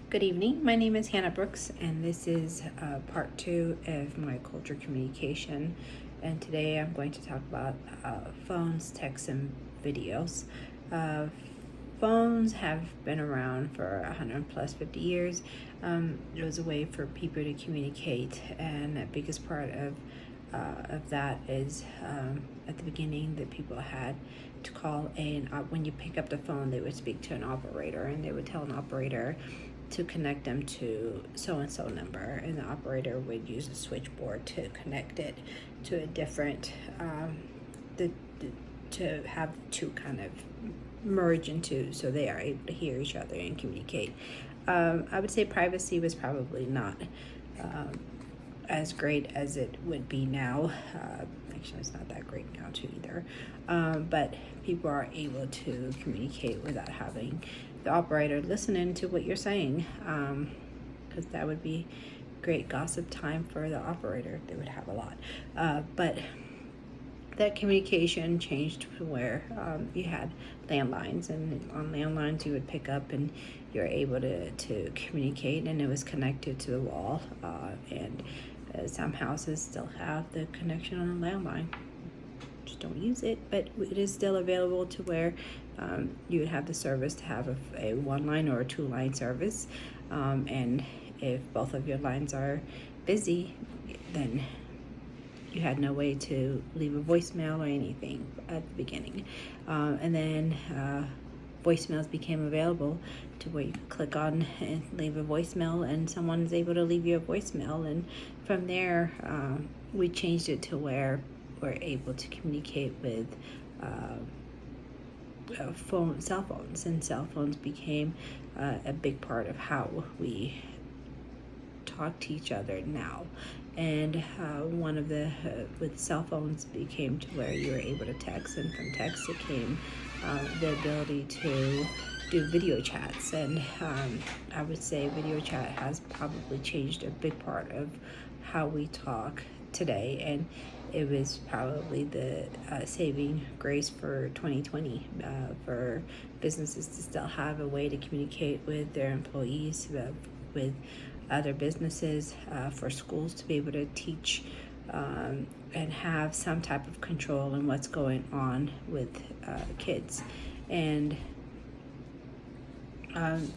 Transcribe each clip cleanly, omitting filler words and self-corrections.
Good evening. My name is Hannah Brooks, and this is part 2 of my culture communication. And today I'm going to talk about phones, texts, and videos. Uh, Phones have been around for 100 plus 50 years. It was a way for people to communicate, and the biggest part of that is at the beginning that people had to call when you pick up the phone, they would speak to an operator, and they would tell an operator to connect them to so-and-so number, and the operator would use a switchboard to connect it to a different to have two kind of merge into, so they are able to hear each other and communicate. I would say privacy was probably not as great as it would be now. Actually, it's not that great now too either. But people are able to communicate without having the operator listening to what you're saying, because that would be great gossip time for the operator. They would have a lot. But that communication changed to where you had landlines, and on landlines you would pick up and you're able to communicate, and it was connected to the wall, and some houses still have the connection on the landline. Just don't use it, but it is still available to where you would have the service to have a one line or a two line service, and if both of your lines are busy, then you had no way to leave a voicemail or anything at the beginning. And then voicemails became available to where you could click on and leave a voicemail, and someone is able to leave you a voicemail. And from there, we changed it to where we're able to communicate with cell phones, and cell phones became a big part of how we talk to each other now. And one of the with cell phones became to where you were able to text, and from text it came the ability to do video chats. And I would say video chat has probably changed a big part of how we talk today, and it was probably the saving grace for 2020 for businesses to still have a way to communicate with their employees, with other businesses, for schools to be able to teach and have some type of control in what's going on with kids. And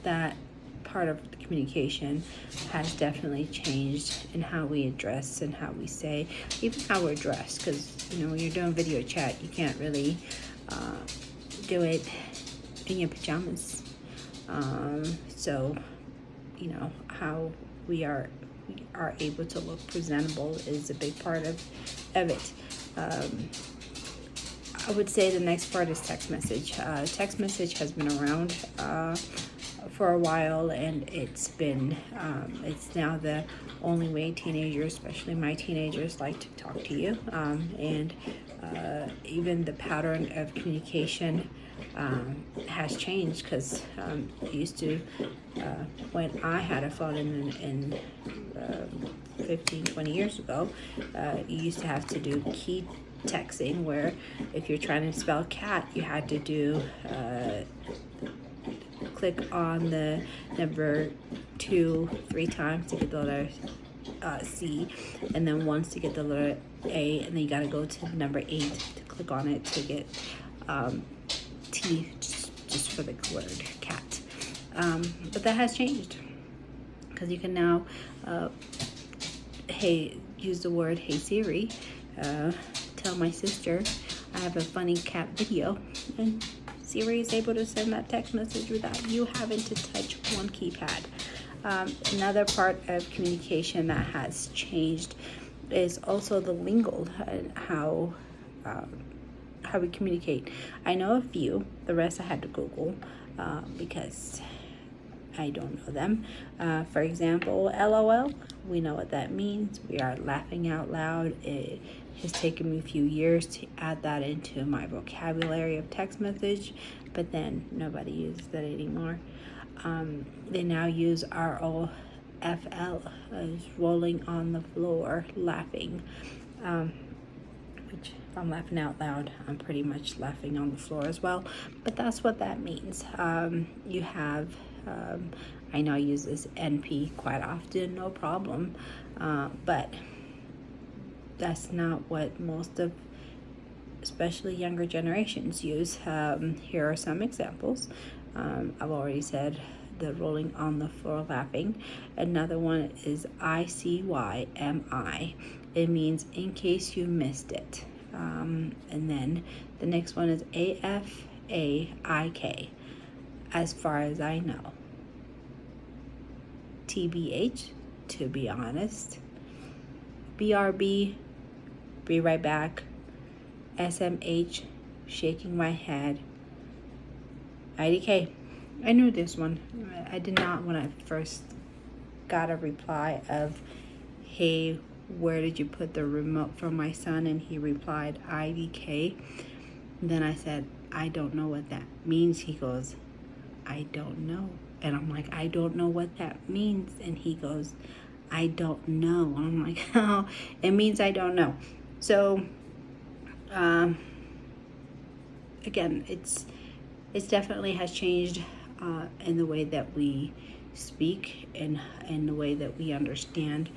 that part of the communication has definitely changed in how we address and how we say, even how we're dressed, because when you're doing video chat, you can't really do it in your pajamas. So how we are able to look presentable is a big part of it. I would say the next part is text message. Text message has been around for a while, and it's now the only way teenagers, especially my teenagers, like to talk to you. And even the pattern of communication has changed, because used to, when I had a phone in 15, 20 years ago, you used to have to do key texting, where if you're trying to spell cat, you had to do click on the number 2 3 times to get the letter C, and then once to get the letter A, and then you got to go to number 8 to click on it to get T, just for the word cat. But that has changed, because you can now use the word "Hey Siri, tell my sister I have a funny cat video," and Siri is able to send that text message without you having to touch one keypad. Another part of communication that has changed is also the lingo and how we communicate. I know a few, the rest I had to Google because I don't know them. For example, LOL, we know what that means. We are laughing out loud. It has taken me a few years to add that into my vocabulary of text message, but then nobody uses that anymore. They now use ROFL, as rolling on the floor, laughing, which if I'm laughing out loud, I'm pretty much laughing on the floor as well, but that's what that means. You have I know I use this NP quite often, no problem, but that's not what most of, especially younger generations, use. Here are some examples. I've already said the rolling on the floor laughing. Another one is ICYMI. It means in case you missed it. And then the next one is AFAIK, as far as I know. TBH, to be honest. BRB, be right back. SMH, shaking my head. IDK, I knew this one. I did not when I first got a reply of, hey, where did you put the remote from my son? And he replied, IDK. Then I said, I don't know what that means. He goes, I don't know. And I'm like, I don't know what that means. And he goes, I don't know. And I'm like, oh, it means I don't know. So, again, it's definitely has changed in the way that we speak and in the way that we understand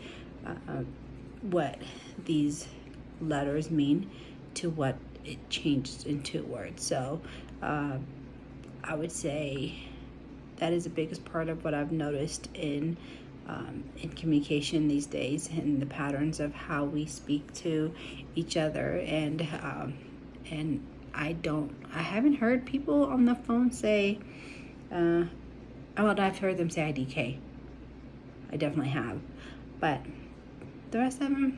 what these letters mean to what it changed into words. So I would say that is the biggest part of what I've noticed in communication these days, and the patterns of how we speak to each other. And I haven't heard people on the phone say, well, I've heard them say IDK. I definitely have. But the rest of them,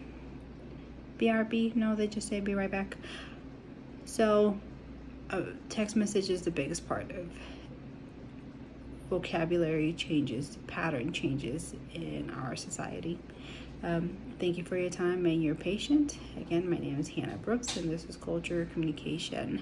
BRB, no, they just say be right back. So text message is the biggest part of vocabulary changes, pattern changes in our society. Thank you for your time and your patience. Again, my name is Hannah Brooks, and this is Culture Communication.